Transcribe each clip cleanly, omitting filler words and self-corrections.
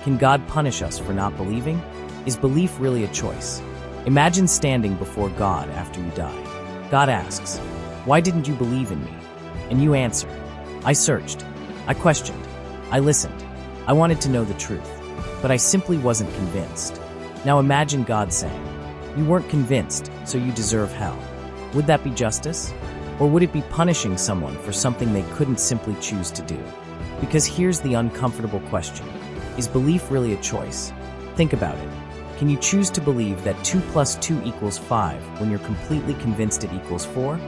Can God punish us for not believing? Is belief really a choice? Imagine standing before God after you die. God asks, "Why didn't you believe in me?" And you answer, "I searched. I questioned. I listened. I wanted to know the truth, but I simply wasn't convinced." Now imagine God saying, "You weren't convinced, so you deserve hell." Would that be justice? Or would it be punishing someone for something they couldn't simply choose to do? Because here's the uncomfortable question. Is belief really a choice? Think about it. Can you choose to believe that 2 plus 2 equals 5 when you're completely convinced it equals 4?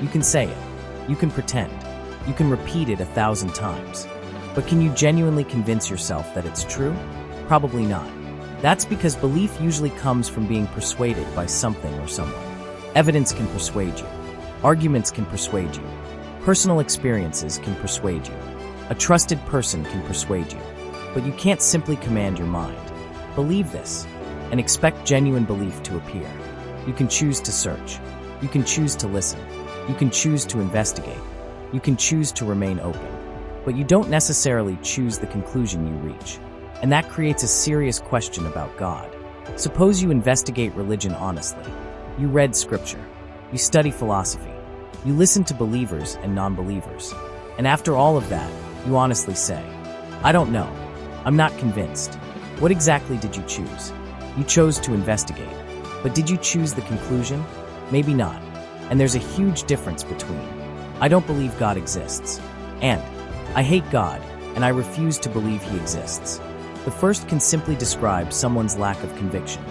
You can say it. You can pretend. You can repeat it 1,000 times. But can you genuinely convince yourself that it's true? Probably not. That's because belief usually comes from being persuaded by something or someone. Evidence can persuade you. Arguments can persuade you. Personal experiences can persuade you. A trusted person can persuade you. But you can't simply command your mind. Believe this, and expect genuine belief to appear. You can choose to search. You can choose to listen. You can choose to investigate. You can choose to remain open. But you don't necessarily choose the conclusion you reach. And that creates a serious question about God. Suppose you investigate religion honestly. You read scripture. You study philosophy. You listen to believers and non-believers. And after all of that, you honestly say, "I don't know. I'm not convinced." What exactly did you choose? You chose to investigate. But did you choose the conclusion? Maybe not. And there's a huge difference between, "I don't believe God exists," and, "I hate God, and I refuse to believe He exists." The first can simply describe someone's lack of conviction.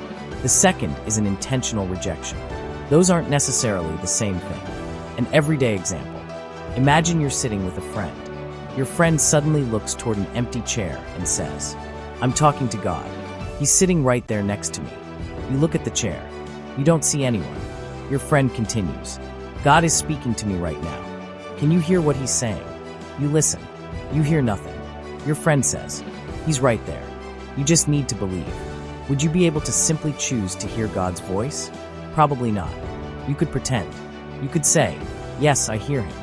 The second is an intentional rejection. Those aren't necessarily the same thing. An everyday example. Imagine you're sitting with a friend. Your friend suddenly looks toward an empty chair and says, "I'm talking to God. He's sitting right there next to me." You look at the chair. You don't see anyone. Your friend continues, "God is speaking to me right now. Can you hear what He's saying?" You listen. You hear nothing. Your friend says, "He's right there. You just need to believe." Would you be able to simply choose to hear God's voice? Probably not. You could pretend. You could say, "Yes, I hear Him."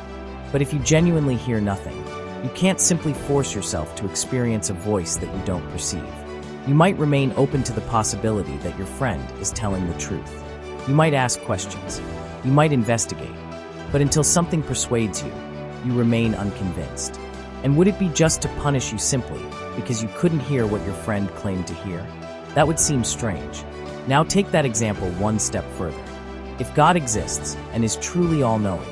But if you genuinely hear nothing, you can't simply force yourself to experience a voice that you don't perceive. You might remain open to the possibility that your friend is telling the truth. You might ask questions. You might investigate. But until something persuades you, you remain unconvinced. And would it be just to punish you simply because you couldn't hear what your friend claimed to hear? That would seem strange. Now take that example one step further. If God exists and is truly all-knowing,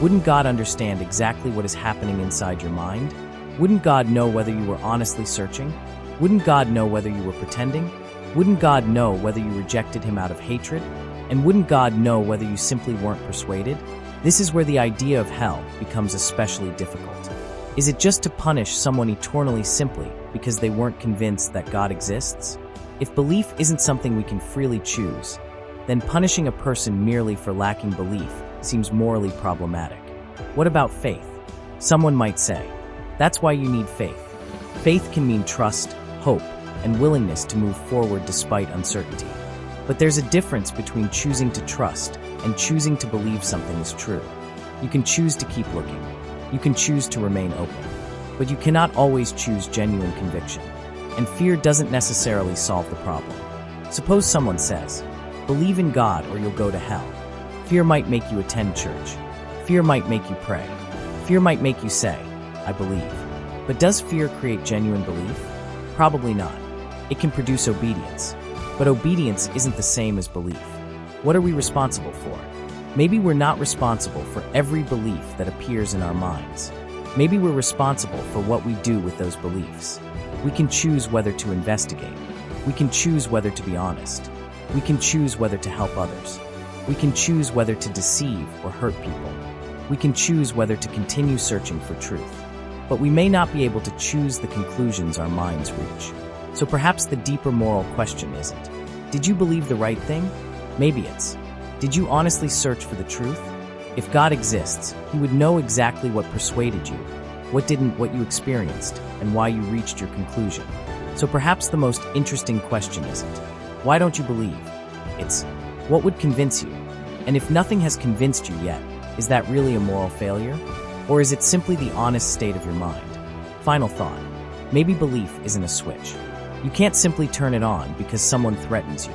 wouldn't God understand exactly what is happening inside your mind? Wouldn't God know whether you were honestly searching? Wouldn't God know whether you were pretending? Wouldn't God know whether you rejected Him out of hatred? And wouldn't God know whether you simply weren't persuaded? This is where the idea of hell becomes especially difficult. Is it just to punish someone eternally simply because they weren't convinced that God exists? If belief isn't something we can freely choose, then punishing a person merely for lacking belief seems morally problematic. What about faith? Someone might say, "That's why you need faith." Faith can mean trust, hope, and willingness to move forward despite uncertainty. But there's a difference between choosing to trust and choosing to believe something is true. You can choose to keep looking. You can choose to remain open. But you cannot always choose genuine conviction. And fear doesn't necessarily solve the problem. Suppose someone says, "Believe in God or you'll go to hell." Fear might make you attend church. Fear might make you pray. Fear might make you say, "I believe." But does fear create genuine belief? Probably not. It can produce obedience. But obedience isn't the same as belief. What are we responsible for? Maybe we're not responsible for every belief that appears in our minds. Maybe we're responsible for what we do with those beliefs. We can choose whether to investigate. We can choose whether to be honest. We can choose whether to help others. We can choose whether to deceive or hurt people. We can choose whether to continue searching for truth. But we may not be able to choose the conclusions our minds reach. So perhaps the deeper moral question isn't, did you believe the right thing? Maybe it's, did you honestly search for the truth? If God exists, He would know exactly what persuaded you, what didn't, what you experienced, and why you reached your conclusion. So perhaps the most interesting question isn't, why don't you believe? It's, what would convince you? And if nothing has convinced you yet, is that really a moral failure? Or is it simply the honest state of your mind? Final thought. Maybe belief isn't a switch. You can't simply turn it on because someone threatens you.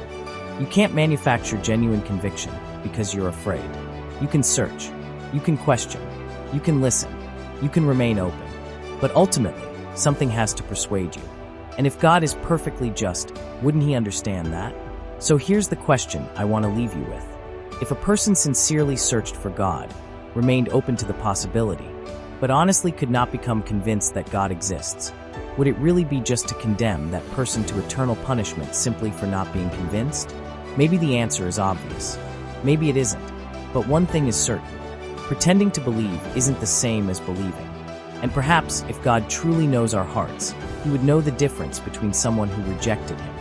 You can't manufacture genuine conviction because you're afraid. You can search. You can question. You can listen. You can remain open. But ultimately, something has to persuade you. And if God is perfectly just, wouldn't he understand that? So here's the question I want to leave you with. If a person sincerely searched for God, remained open to the possibility, but honestly could not become convinced that God exists, would it really be just to condemn that person to eternal punishment simply for not being convinced? Maybe the answer is obvious. Maybe it isn't. But one thing is certain. Pretending to believe isn't the same as believing. And perhaps if God truly knows our hearts, he would know the difference between someone who rejected him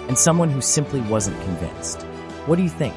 and someone who simply wasn't convinced. What do you think?